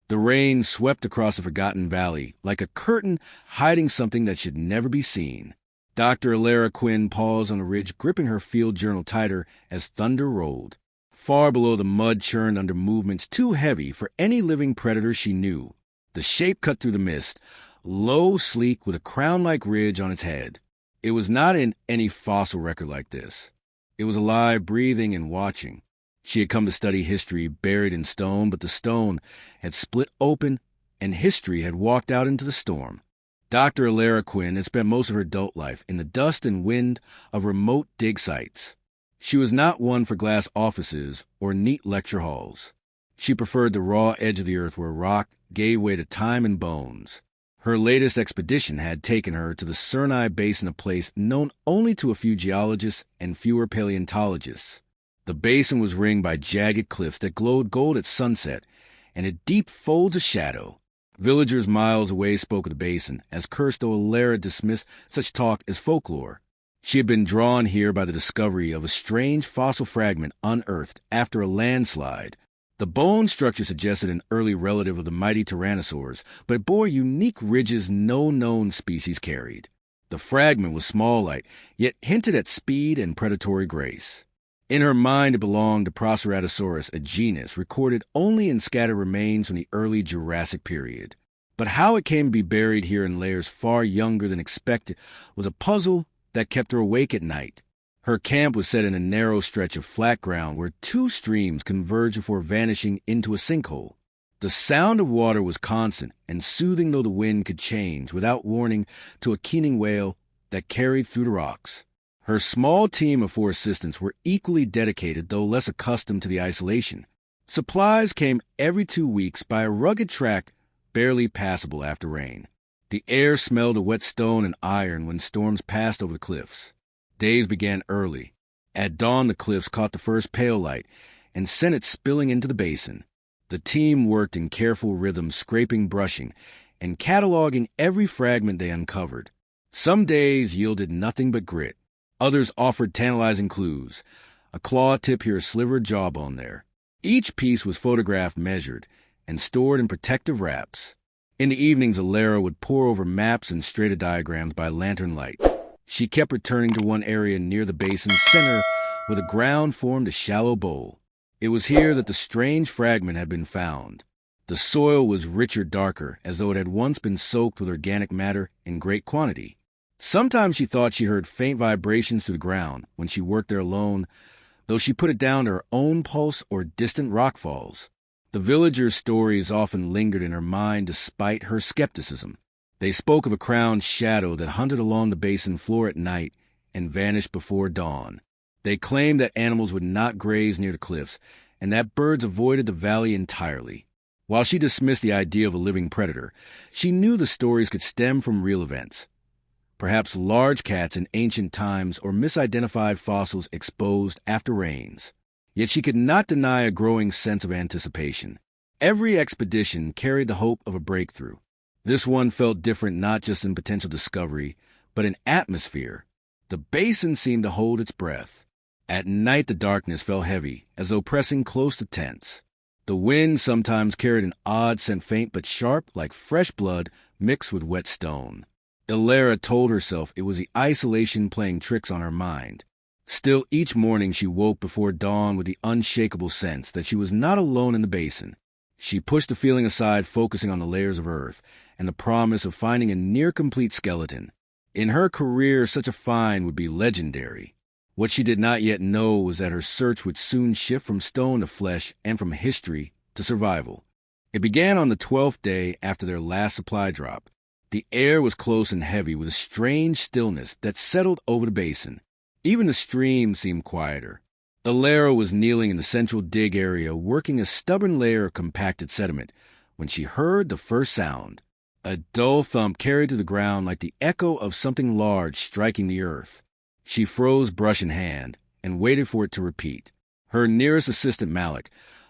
The rain swept across the forgotten valley like a curtain hiding something that should never be seen. Dr. Alara Quinn paused on the ridge, gripping her field journal tighter as thunder rolled. Far below, the mud churned under movements too heavy for any living predator she knew. The shape cut through the mist, low, sleek, with a crown-like ridge on its head. It was not in any fossil record like this. It was alive, breathing, and watching. She had come to study history buried in stone, but the stone had split open, and history had walked out into the storm. Dr. Alara Quinn had spent most of her adult life in the dust and wind of remote dig sites. She was not one for glass offices or neat lecture halls. She preferred the raw edge of the earth where rock gave way to time and bones. Her latest expedition had taken her to the Sinai Basin, a place known only to a few geologists and fewer paleontologists. The basin was ringed by jagged cliffs that glowed gold at sunset, and in deep folds of shadow. Villagers miles away spoke of the basin, as cursed though Alara dismissed such talk as folklore. She had been drawn here by the discovery of a strange fossil fragment unearthed after a landslide. The bone structure suggested an early relative of the mighty tyrannosaurs, but it bore unique ridges no known species carried. The fragment was small-like, yet hinted at speed and predatory grace. In her mind, it belonged to Proceratosaurus, a genus recorded only in scattered remains from the early Jurassic period. But how it came to be buried here in layers far younger than expected was a puzzle that kept her awake at night. Her camp was set in a narrow stretch of flat ground where two streams converged before vanishing into a sinkhole. The sound of water was constant, and soothing though the wind could change without warning to a keening wail that carried through the rocks. Her small team of 4 assistants were equally dedicated, though less accustomed to the isolation. Supplies came every 2 weeks by a rugged track barely passable after rain. The air smelled of wet stone and iron when storms passed over the cliffs. Days began early. At dawn, the cliffs caught the first pale light and sent it spilling into the basin. The team worked in careful rhythm, scraping, brushing, and cataloging every fragment they uncovered. Some days yielded nothing but grit. Others offered tantalizing clues. A claw tip here, a sliver of jawbone there. Each piece was photographed, measured, and stored in protective wraps. In the evenings, Alara would pore over maps and strata diagrams by lantern light. She kept returning to one area near the basin's center where the ground formed a shallow bowl. It was here that the strange fragment had been found. The soil was richer, darker, as though it had once been soaked with organic matter in great quantity. Sometimes she thought she heard faint vibrations through the ground when she worked there alone, though she put it down to her own pulse or distant rockfalls. The villagers' stories often lingered in her mind despite her skepticism. They spoke of a crowned shadow that hunted along the basin floor at night and vanished before dawn. They claimed that animals would not graze near the cliffs and that birds avoided the valley entirely. While she dismissed the idea of a living predator, she knew the stories could stem from real events. Perhaps large cats in ancient times or misidentified fossils exposed after rains. Yet she could not deny a growing sense of anticipation. Every expedition carried the hope of a breakthrough. This one felt different not just in potential discovery, but in atmosphere. The basin seemed to hold its breath. At night the darkness fell heavy, as though pressing close to tents. The wind sometimes carried an odd scent, faint but sharp, like fresh blood mixed with wet stone. Alara told herself it was the isolation playing tricks on her mind. Still, each morning she woke before dawn with the unshakable sense that she was not alone in the basin. She pushed the feeling aside, focusing on the layers of earth and the promise of finding a near-complete skeleton. In her career, such a find would be legendary. What she did not yet know was that her search would soon shift from stone to flesh and from history to survival. It began on the 12th day after their last supply drop. The air was close and heavy with a strange stillness that settled over the basin. Even the stream seemed quieter. Alara was kneeling in the central dig area, working a stubborn layer of compacted sediment, when she heard the first sound. A dull thump carried to the ground like the echo of something large striking the earth. She froze, brush in hand, and waited for it to repeat. Her nearest assistant, Malik,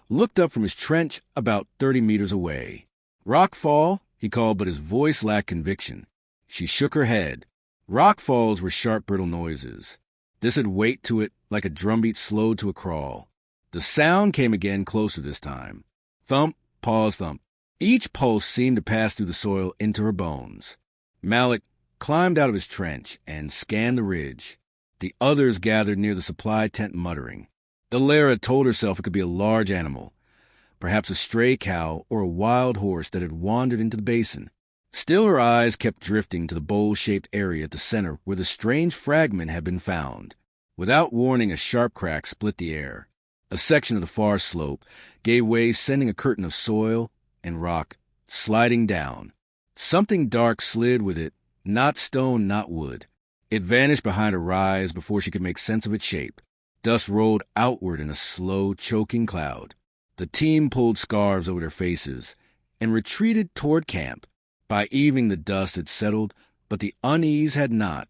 looked up from his trench about 30 meters away. "Rockfall," he called, but his voice lacked conviction. She shook her head. Rockfalls were sharp, brittle noises. This had weight to it, like a drumbeat slowed to a crawl. The sound came again, closer this time. Thump, pause, thump. Each pulse seemed to pass through the soil into her bones. Malik climbed out of his trench and scanned the ridge. The others gathered near the supply tent muttering. Ilara told herself it could be a large animal, perhaps a stray cow or a wild horse that had wandered into the basin. Still, her eyes kept drifting to the bowl-shaped area at the center where the strange fragment had been found. Without warning, a sharp crack split the air. A section of the far slope gave way, sending a curtain of soil and rock sliding down. Something dark slid with it, not stone, not wood. It vanished behind a rise before she could make sense of its shape. Dust rolled outward in a slow, choking cloud. The team pulled scarves over their faces and retreated toward camp. By evening, the dust had settled, but the unease had not.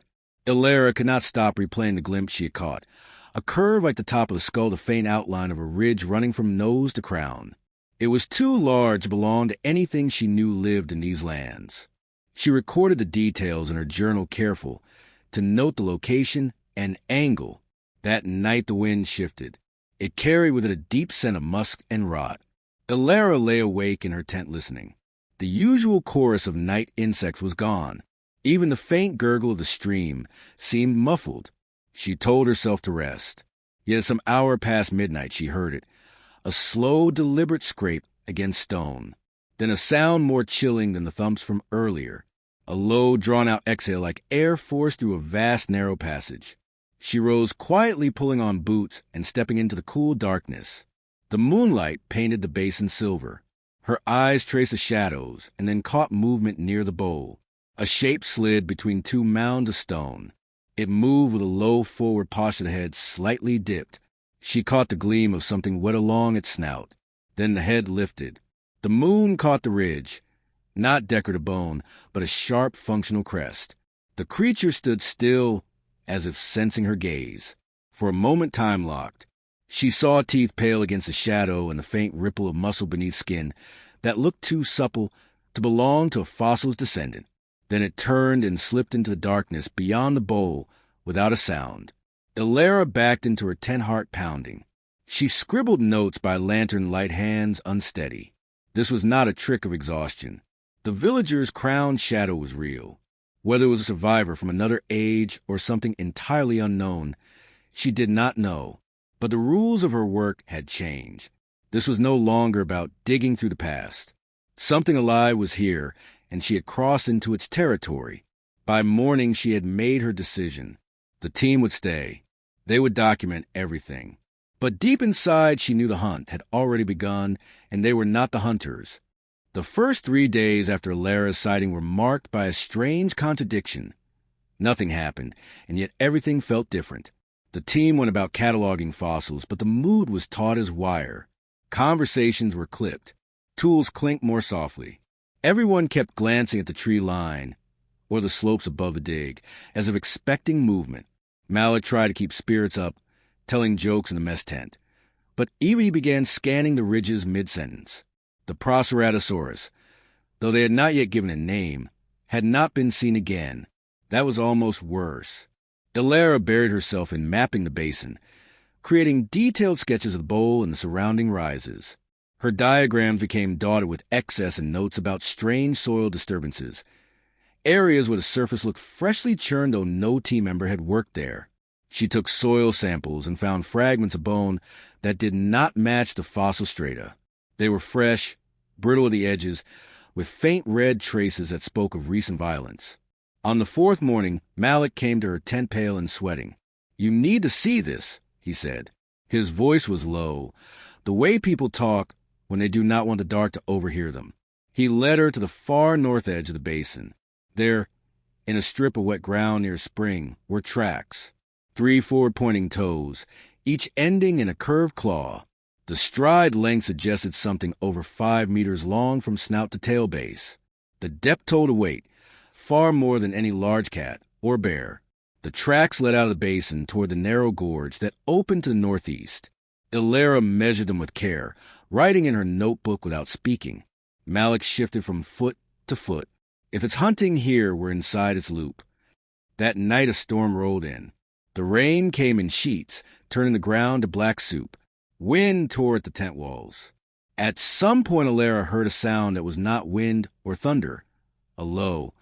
Ilara could not stop replaying the glimpse she had caught. A curve like the top of the skull, the faint outline of a ridge running from nose to crown. It was too large to belong to anything she knew lived in these lands. She recorded the details in her journal, careful to note the location and angle. That night the wind shifted. It carried with it a deep scent of musk and rot. Ilara lay awake in her tent listening. The usual chorus of night insects was gone. Even the faint gurgle of the stream seemed muffled. She told herself to rest. Yet some hour past midnight she heard it, a slow, deliberate scrape against stone. Then a sound more chilling than the thumps from earlier, a low, drawn-out exhale like air forced through a vast, narrow passage. She rose quietly, pulling on boots and stepping into the cool darkness. The moonlight painted the basin silver. Her eyes traced the shadows and then caught movement near the bowl. A shape slid between two mounds of stone. It moved with a low forward posture, the head slightly dipped. She caught the gleam of something wet along its snout. Then the head lifted. The moon caught the ridge, not decorative bone, but a sharp, functional crest. The creature stood still, as if sensing her gaze. For a moment, time locked. She saw teeth pale against the shadow and the faint ripple of muscle beneath skin that looked too supple to belong to a fossil's descendant. Then it turned and slipped into the darkness beyond the bowl without a sound. Ilara backed into her tent, heart pounding. She scribbled notes by lantern light, hands unsteady. This was not a trick of exhaustion. The villager's crowned shadow was real. Whether it was a survivor from another age or something entirely unknown, she did not know. But the rules of her work had changed. This was no longer about digging through the past. Something alive was here, and she had crossed into its territory. By morning, she had made her decision. The team would stay. They would document everything. But deep inside, she knew the hunt had already begun, and they were not the hunters. The first 3 days after Ilara's sighting were marked by a strange contradiction. Nothing happened, and yet everything felt different. The team went about cataloging fossils, but the mood was taut as wire. Conversations were clipped. Tools clinked more softly. Everyone kept glancing at the tree line or the slopes above the dig, as if expecting movement. Malik tried to keep spirits up, telling jokes in the mess tent. But Evie began scanning the ridges mid-sentence. The Proceratosaurus, though they had not yet given a name, had not been seen again. That was almost worse. Ilara buried herself in mapping the basin, creating detailed sketches of the bowl and the surrounding rises. Her diagrams became dotted with excess and notes about strange soil disturbances, areas where the surface looked freshly churned though no team member had worked there. She took soil samples and found fragments of bone that did not match the fossil strata. They were fresh, brittle at the edges, with faint red traces that spoke of recent violence. On the 4th morning, Malik came to her tent pale and sweating. "You need to see this," he said. His voice was low, the way people talk when they do not want the dark to overhear them. He led her to the far north edge of the basin. There, in a strip of wet ground near a spring, were tracks. 3 forward-pointing toes, each ending in a curved claw. The stride length suggested something over 5 meters long from snout to tail base. The depth told a weight, far more than any large cat or bear. The tracks led out of the basin toward the narrow gorge that opened to the northeast. Ilara measured them with care, writing in her notebook without speaking. Malik shifted from foot to foot. If its hunting here were inside its loop. That night a storm rolled in. The rain came in sheets, turning the ground to black soup. Wind tore at the tent walls. At some point, Alara heard a sound that was not wind or thunder, a low,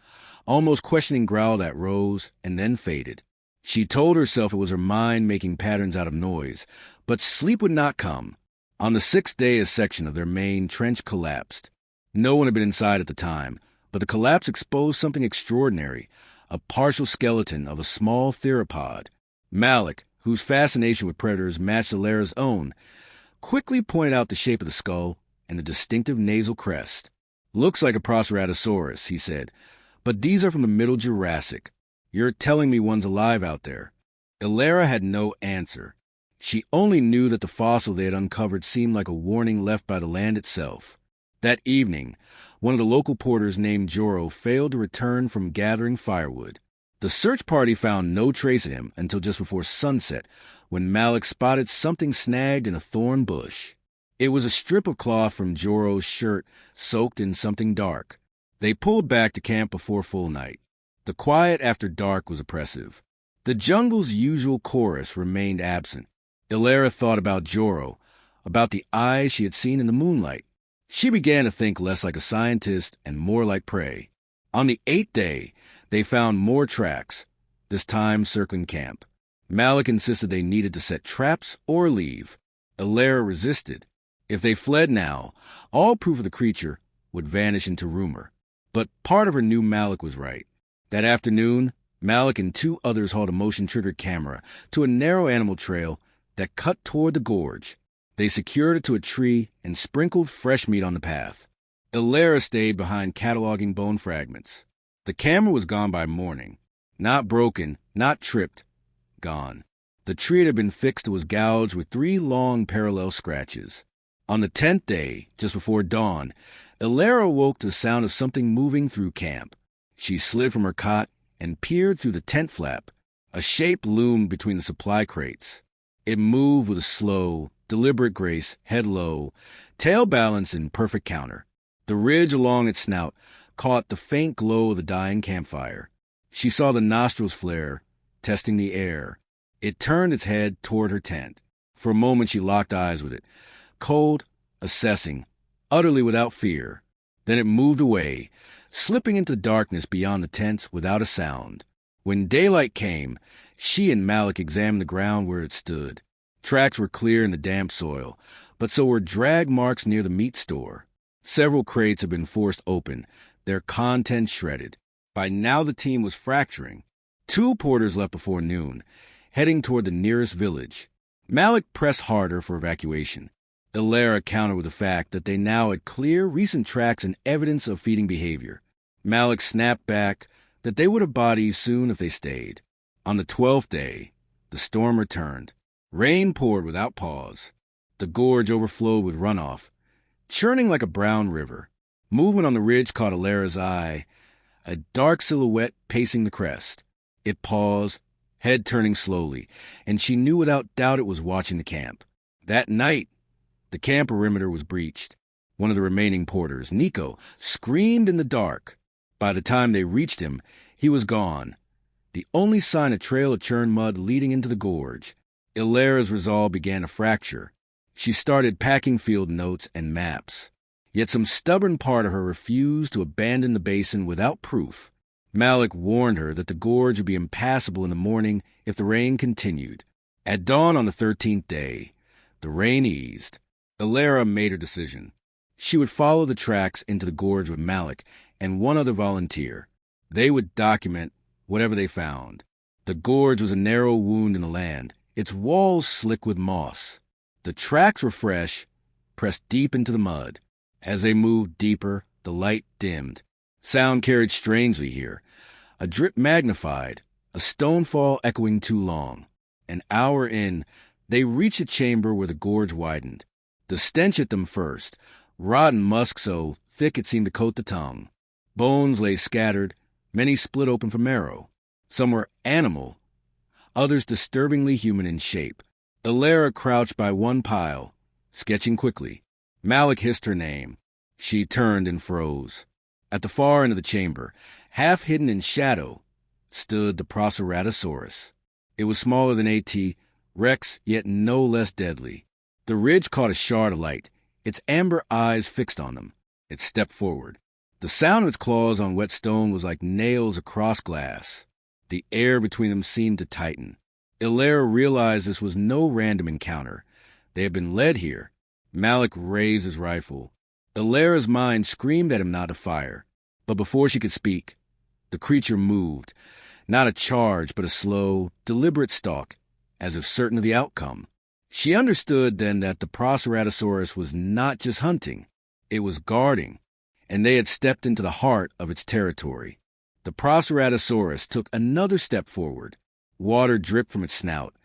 almost questioning growl that rose and then faded. She told herself it was her mind making patterns out of noise, but sleep would not come. On the sixth day, a section of their main trench collapsed. No one had been inside at the time, but the collapse exposed something extraordinary, a partial skeleton of a small theropod. Malik, whose fascination with predators matched Alara's own, quickly pointed out the shape of the skull and the distinctive nasal crest. "Looks like a Proceratosaurus," he said, "but these are from the Middle Jurassic. You're telling me one's alive out there?" Alara had no answer. She only knew that the fossil they had uncovered seemed like a warning left by the land itself. That evening, one of the local porters named Joro failed to return from gathering firewood. The search party found no trace of him until just before sunset, when Malik spotted something snagged in a thorn bush. It was a strip of cloth from Joro's shirt soaked in something dark. They pulled back to camp before full night. The quiet after dark was oppressive. The jungle's usual chorus remained absent. Alara thought about Joro, about the eyes she had seen in the moonlight. She began to think less like a scientist and more like prey. On the eighth day, they found more tracks, this time circling camp. Malik insisted they needed to set traps or leave. Alara resisted. If they fled now, all proof of the creature would vanish into rumor. But part of her knew Malik was right. That afternoon, Malik and two others hauled a motion-triggered camera to a narrow animal trail that cut toward the gorge. They secured it to a tree and sprinkled fresh meat on the path. Alara stayed behind cataloging bone fragments. The camera was gone by morning. Not broken, not tripped, gone. The tree it had been fixed to was gouged with 3 long parallel scratches. On the 10th day, just before dawn, Alara awoke to the sound of something moving through camp. She slid from her cot and peered through the tent flap. A shape loomed between the supply crates. It moved with a slow, deliberate grace, head low, tail balanced in perfect counter. The ridge along its snout caught the faint glow of the dying campfire. She saw the nostrils flare, testing the air. It turned its head toward her tent. For a moment she locked eyes with it, cold, assessing, utterly without fear. Then it moved away, slipping into darkness beyond the tents without a sound. When daylight came, she and Malik examined the ground where it stood. Tracks were clear in the damp soil, but so were drag marks near the meat store. Several crates had been forced open, their contents shredded. By now the team was fracturing. 2 porters left before noon, heading toward the nearest village. Malik pressed harder for evacuation. Alara countered with the fact that they now had clear, recent tracks and evidence of feeding behavior. Malik snapped back that they would have bodies soon if they stayed. On the 12th day, the storm returned. Rain poured without pause. The gorge overflowed with runoff, churning like a brown river. Movement on the ridge caught Alara's eye, a dark silhouette pacing the crest. It paused, head turning slowly, and she knew without doubt it was watching the camp. That night, the camp perimeter was breached. One of the remaining porters, Nico, screamed in the dark. By the time they reached him, he was gone. The only sign a trail of churned mud leading into the gorge. Alara's resolve began to fracture. She started packing field notes and maps. Yet some stubborn part of her refused to abandon the basin without proof. Malik warned her that the gorge would be impassable in the morning if the rain continued. At dawn on the 13th day, the rain eased. Alara made her decision. She would follow the tracks into the gorge with Malik and one other volunteer. They would document whatever they found. The gorge was a narrow wound in the land, its walls slick with moss. The tracks were fresh, pressed deep into the mud. As they moved deeper, the light dimmed. Sound carried strangely here. A drip magnified, a stonefall echoing too long. An hour in, they reached a chamber where the gorge widened. The stench hit them first, rotten musk so thick it seemed to coat the tongue. Bones lay scattered, many split open for marrow. Some were animal, others disturbingly human in shape. Alara crouched by one pile, sketching quickly. Malik hissed her name. She turned and froze. At the far end of the chamber, half hidden in shadow, stood the Proceratosaurus. It was smaller than A.T., Rex, yet no less deadly. The ridge caught a shard of light, its amber eyes fixed on them. It stepped forward. The sound of its claws on wet stone was like nails across glass. The air between them seemed to tighten. Ilera realized this was no random encounter. They had been led here. Malik raised his rifle. Ilera's mind screamed at him not to fire. But before she could speak, the creature moved. Not a charge, but a slow, deliberate stalk, as if certain of the outcome. She understood then that the Proceratosaurus was not just hunting. It was guarding, and they had stepped into the heart of its territory. The Proceratosaurus took another step forward. Water dripped from its snout,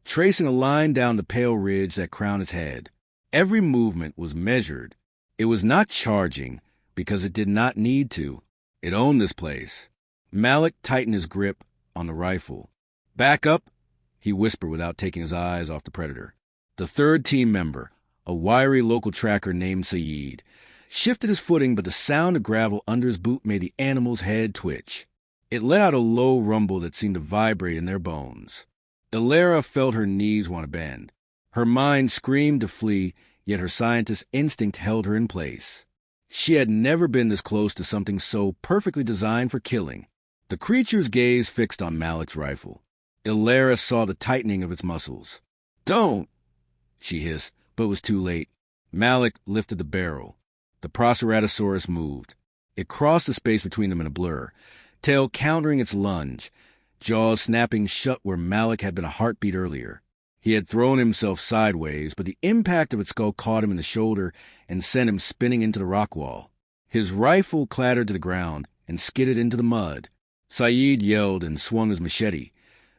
tracing a line down the pale ridge that crowned its head. Every movement was measured. It was not charging, because it did not need to. It owned this place. Malik tightened his grip on the rifle. "Back up," he whispered without taking his eyes off the predator. The third team member, a wiry local tracker named Saeed, shifted his footing, but the sound of gravel under his boot made the animal's head twitch. It let out a low rumble that seemed to vibrate in their bones. Ilera felt her knees want to bend. Her mind screamed to flee, yet her scientist instinct held her in place. She had never been this close to something so perfectly designed for killing. The creature's gaze fixed on Malik's rifle. Ilera saw the tightening of its muscles. "Don't!" she hissed, but it was too late. Malik lifted the barrel. The Proceratosaurus moved. It crossed the space between them in a blur, tail countering its lunge, jaws snapping shut where Malik had been a heartbeat earlier. He had thrown himself sideways, but the impact of its skull caught him in the shoulder and sent him spinning into the rock wall. His rifle clattered to the ground and skidded into the mud. Saeed yelled and swung his machete,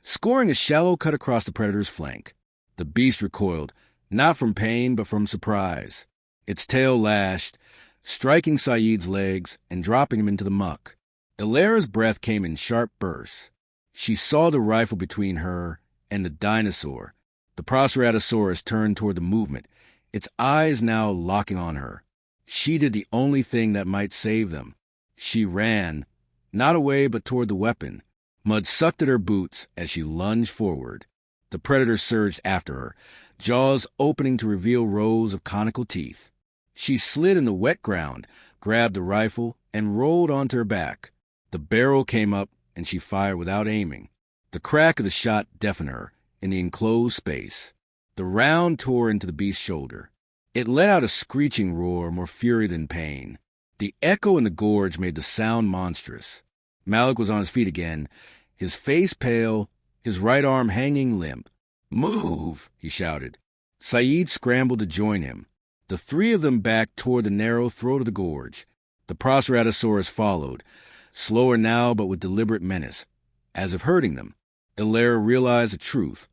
scoring a shallow cut across the predator's flank. The beast recoiled, not from pain but from surprise. Its tail lashed, striking Saeed's legs and dropping him into the muck. Ilera's breath came in sharp bursts. She saw the rifle between her and the dinosaur. The Proceratosaurus turned toward the movement, its eyes now locking on her. She did the only thing that might save them. She ran, not away but toward the weapon. Mud sucked at her boots as she lunged forward. The predator surged after her, jaws opening to reveal rows of conical teeth. She slid in the wet ground, grabbed the rifle, and rolled onto her back. The barrel came up, and she fired without aiming. The crack of the shot deafened her in the enclosed space. The round tore into the beast's shoulder. It let out a screeching roar, more fury than pain. The echo in the gorge made the sound monstrous. Malik was on his feet again, his face pale, his right arm hanging limp. "Move!" he shouted. Saeed scrambled to join him. The three of them backed toward the narrow throat of the gorge. The Proceratosaurus followed, slower now but with deliberate menace, as if hurting them. Ilera realized the truth.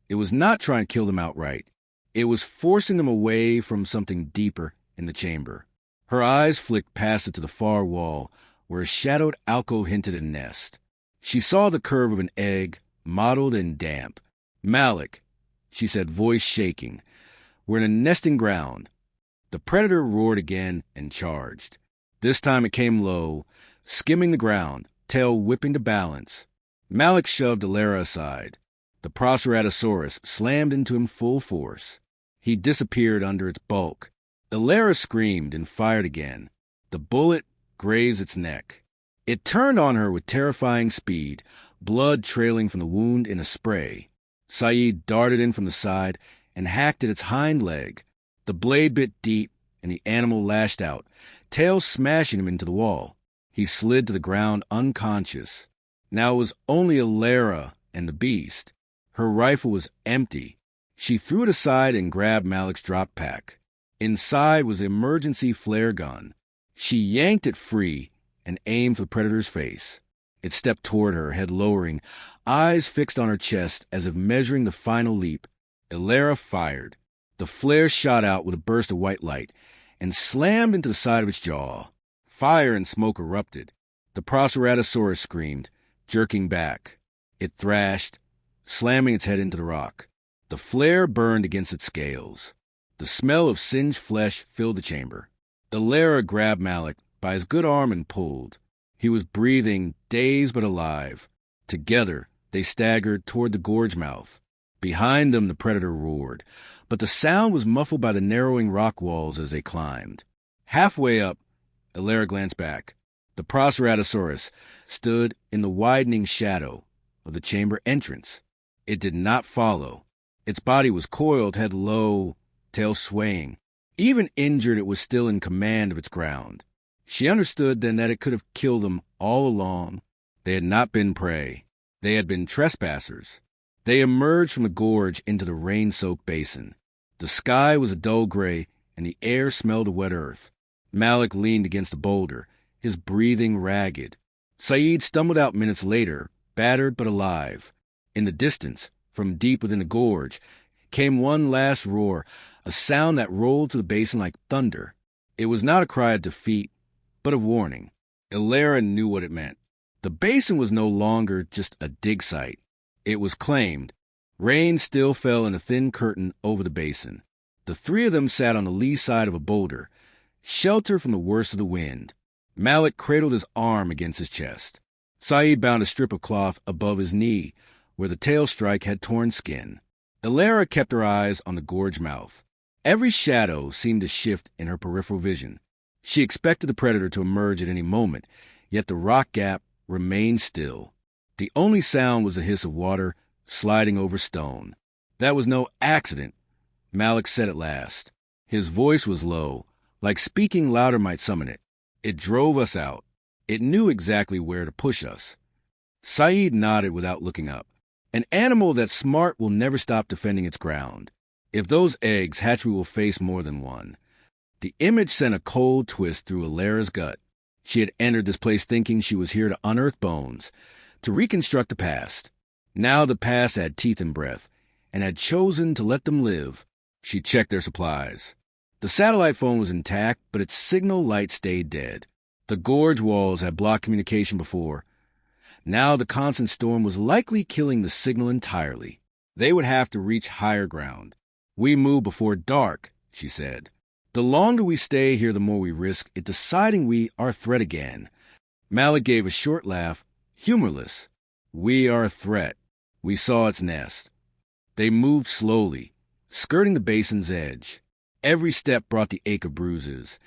It was not trying to kill them outright. It was forcing them away from something deeper in the chamber. Her eyes flicked past it to the far wall, where a shadowed alcove hinted a nest. She saw the curve of an egg, mottled and damp. "Malik," she said, voice shaking. "We're in a nesting ground." The predator roared again and charged. This time it came low, skimming the ground, tail whipping to balance. Malik shoved Ilera aside. The Proceratosaurus slammed into him full force. He disappeared under its bulk. Ilera screamed and fired again. The bullet grazed its neck. It turned on her with terrifying speed, blood trailing from the wound in a spray. Saeed darted in from the side and hacked at its hind leg. The blade bit deep, and the animal lashed out, tail smashing him into the wall. He slid to the ground unconscious. Now it was only Ilera and the beast. Her rifle was empty. She threw it aside and grabbed Malik's drop pack. Inside was the emergency flare gun. She yanked it free and aimed for the predator's face. It stepped toward her, head lowering, eyes fixed on her chest as if measuring the final leap. Ilera fired. The flare shot out with a burst of white light and slammed into the side of its jaw. Fire and smoke erupted. The Proceratosaurus screamed, jerking back. It thrashed, slamming its head into the rock. The flare burned against its scales. The smell of singed flesh filled the chamber. Ilera grabbed Malik by his good arm and pulled. He was breathing, dazed but alive. Together, they staggered toward the gorge mouth. Behind them, the predator roared, but the sound was muffled by the narrowing rock walls as they climbed. Halfway up, Alara glanced back. The Proceratosaurus stood in the widening shadow of the chamber entrance. It did not follow. Its body was coiled, head low, tail swaying. Even injured, it was still in command of its ground. She understood then that it could have killed them all along. They had not been prey. They had been trespassers. They emerged from the gorge into the rain-soaked basin. The sky was a dull gray, and the air smelled of wet earth. Malik leaned against a boulder, his breathing ragged. Saeed stumbled out minutes later, battered but alive. In the distance, from deep within the gorge, came one last roar, a sound that rolled to the basin like thunder. It was not a cry of defeat, but of warning. Alara knew what it meant. The basin was no longer just a dig site. It was claimed. Rain still fell in a thin curtain over the basin. The three of them sat on the lee side of a boulder, sheltered from the worst of the wind. Malik cradled his arm against his chest. Saeed bound a strip of cloth above his knee, where the tail strike had torn skin. Alara kept her eyes on the gorge mouth. Every shadow seemed to shift in her peripheral vision. She expected the predator to emerge at any moment, yet the rock gap remained still. The only sound was the hiss of water sliding over stone. That was no accident, Malik said at last. His voice was low, like speaking louder might summon it. It drove us out. It knew exactly where to push us. Saeed nodded without looking up. An animal that's smart will never stop defending its ground. If those eggs hatch, we will face more than one. The image sent a cold twist through Alara's gut. She had entered this place thinking she was here to unearth bones, to reconstruct the past. Now the past had teeth and breath, and had chosen to let them live. She checked their supplies. The satellite phone was intact, but its signal light stayed dead. The gorge walls had blocked communication before. Now the constant storm was likely killing the signal entirely. They would have to reach higher ground. We move before dark, she said. The longer we stay here, the more we risk it deciding we are a threat again. Malik gave a short laugh, humorless. We are a threat. We saw its nest. They moved slowly, skirting the basin's edge. Every step brought the ache of bruises,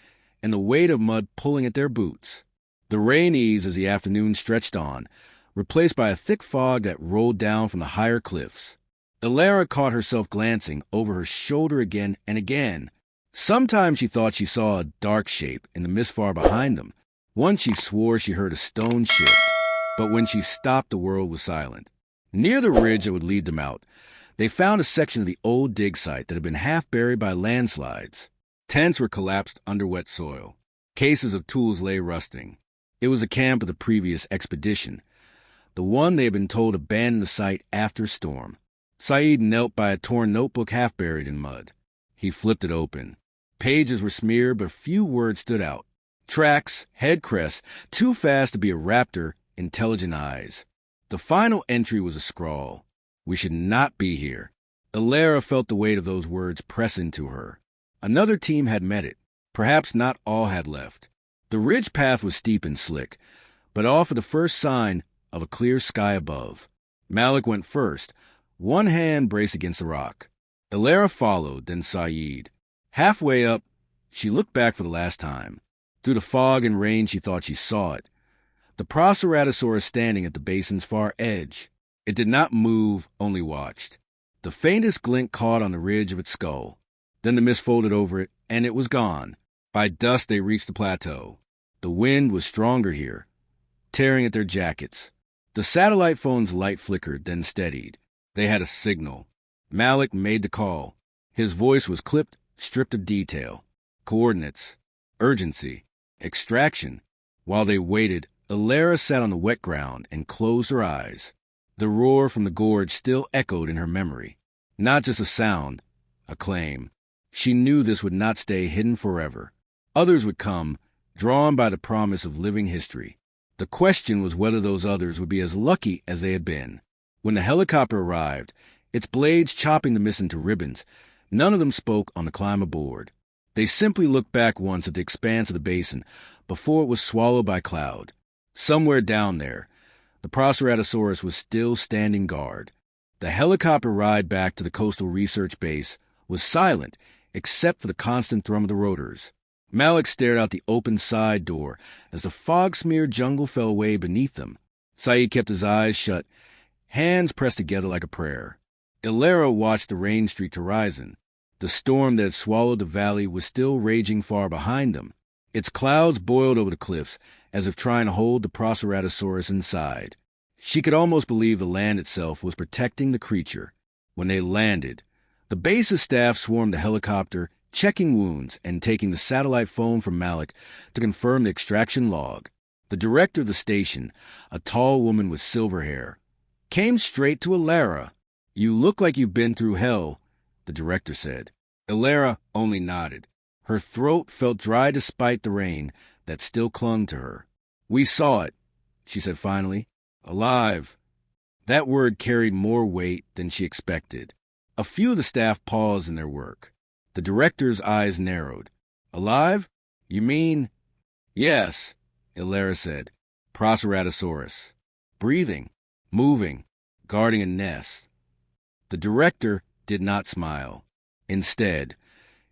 and the weight of mud pulling at their boots. The rain eased as the afternoon stretched on, replaced by a thick fog that rolled down from the higher cliffs. Alara caught herself glancing over her shoulder again and again. Sometimes she thought she saw a dark shape in the mist far behind them. Once she swore she heard a stone shift, but when she stopped, the world was silent. Near the ridge that would lead them out, they found a section of the old dig site that had been half buried by landslides. Tents were collapsed under wet soil. Cases of tools lay rusting. It was a camp of the previous expedition, the one they had been told abandoned the site after a storm. Saeed knelt by a torn notebook half buried in mud. He flipped it open. Pages were smeared, but few words stood out. Tracks, head crests, too fast to be a raptor, intelligent eyes. The final entry was a scrawl. We should not be here. Alara felt the weight of those words press into her. Another team had met it. Perhaps not all had left. The ridge path was steep and slick, but offered the first sign of a clear sky above. Malik went first, one hand braced against the rock. Alara followed, then Saeed. Halfway up, she looked back for the last time. Through the fog and rain, she thought she saw it. The Proceratosaurus standing at the basin's far edge. It did not move, only watched. The faintest glint caught on the ridge of its skull. Then the mist folded over it, and it was gone. By dusk, they reached the plateau. The wind was stronger here, tearing at their jackets. The satellite phone's light flickered, then steadied. They had a signal. Malik made the call. His voice was clipped, stripped of detail. Coordinates. Urgency. Extraction. While they waited, Alara sat on the wet ground and closed her eyes. The roar from the gorge still echoed in her memory. Not just a sound, a claim. She knew this would not stay hidden forever. Others would come, drawn by the promise of living history. The question was whether those others would be as lucky as they had been. When the helicopter arrived, its blades chopping the mist into ribbons, none of them spoke on the climb aboard. They simply looked back once at the expanse of the basin before it was swallowed by cloud. Somewhere down there, the Proceratosaurus was still standing guard. The helicopter ride back to the coastal research base was silent, except for the constant thrum of the rotors. Malik stared out the open side door as the fog-smeared jungle fell away beneath them. Saeed kept his eyes shut, hands pressed together like a prayer. Ilara watched the rain-streaked horizon. The storm that had swallowed the valley was still raging far behind them. Its clouds boiled over the cliffs, as if trying to hold the Proceratosaurus inside. She could almost believe the land itself was protecting the creature. When they landed, the base's staff swarmed the helicopter, checking wounds and taking the satellite phone from Malik to confirm the extraction log. The director of the station, a tall woman with silver hair, came straight to Ilara. "You look like you've been through hell," the director said. Ilara only nodded. Her throat felt dry despite the rain that still clung to her. "We saw it," she said finally. "Alive." That word carried more weight than she expected. A few of the staff paused in their work. The director's eyes narrowed. "Alive? You mean?" "Yes," Ilara said. "Proceratosaurus. Breathing, moving, guarding a nest." The director did not smile. Instead,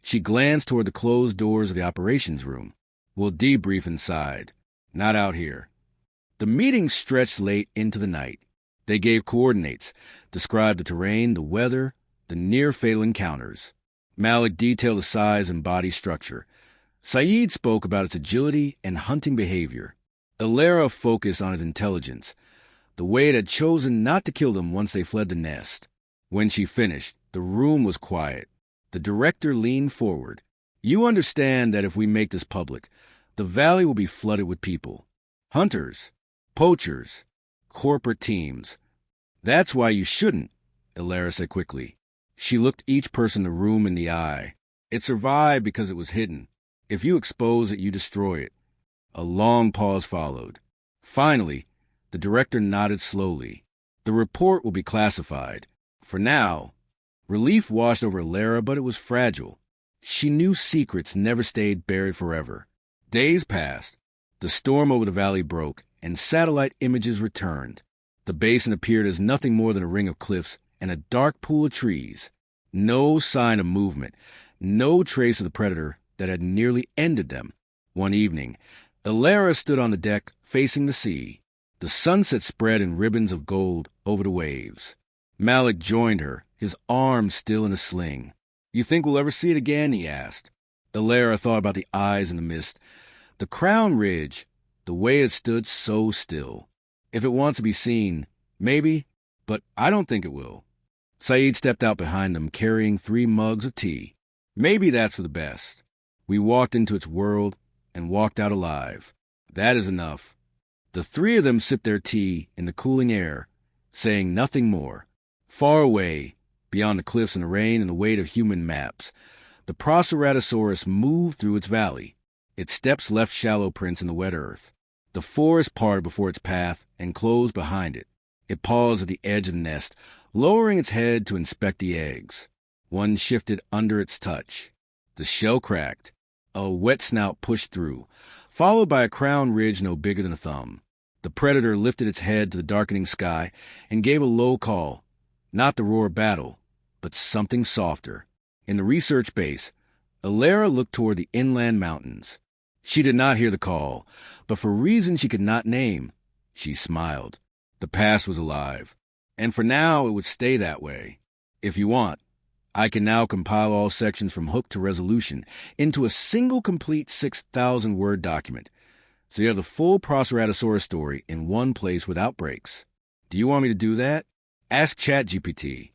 she glanced toward the closed doors of the operations room. "We'll debrief inside, not out here." The meeting stretched late into the night. They gave coordinates, described the terrain, the weather, the near-fatal encounters. Malik detailed the size and body structure. Saeed spoke about its agility and hunting behavior. Ilara focused on its intelligence, the way it had chosen not to kill them once they fled the nest. When she finished, the room was quiet. The director leaned forward. "You understand that if we make this public, the valley will be flooded with people. Hunters, poachers, corporate teams. That's why you shouldn't," Ilara said quickly. She looked each person in the room in the eye. "It survived because it was hidden. If you expose it, you destroy it." A long pause followed. Finally, the director nodded slowly. "The report will be classified. For now." Relief washed over Ilara, but it was fragile. She knew secrets never stayed buried forever. Days passed. The storm over the valley broke, and satellite images returned. The basin appeared as nothing more than a ring of cliffs and a dark pool of trees. No sign of movement, no trace of the predator that had nearly ended them. One evening, Ilara stood on the deck facing the sea. The sunset spread in ribbons of gold over the waves. Malik joined her, his arm still in a sling. "You think we'll ever see it again?" he asked. Ilara thought about the eyes in the mist, the crown ridge, the way it stood so still. "If it wants to be seen, maybe, but I don't think it will." Saeed stepped out behind them, carrying 3 mugs of tea. "Maybe that's for the best. We walked into its world and walked out alive. That is enough." The 3 of them sipped their tea in the cooling air, saying nothing more. Far away, beyond the cliffs and the rain and the weight of human maps, the Proceratosaurus moved through its valley. Its steps left shallow prints in the wet earth. The forest parted before its path and closed behind it. It paused at the edge of the nest, lowering its head to inspect the eggs. One shifted under its touch. The shell cracked. A wet snout pushed through, followed by a crown ridge no bigger than a thumb. The predator lifted its head to the darkening sky and gave a low call. Not the roar of battle, but something softer. In the research base, Ilara looked toward the inland mountains. She did not hear the call, but for reasons she could not name, she smiled. The past was alive, and for now it would stay that way. "If you want, I can now compile all sections from hook to resolution into a single complete 6,000-word document, so you have the full Proceratosaurus story in one place without breaks. Do you want me to do that? Ask ChatGPT."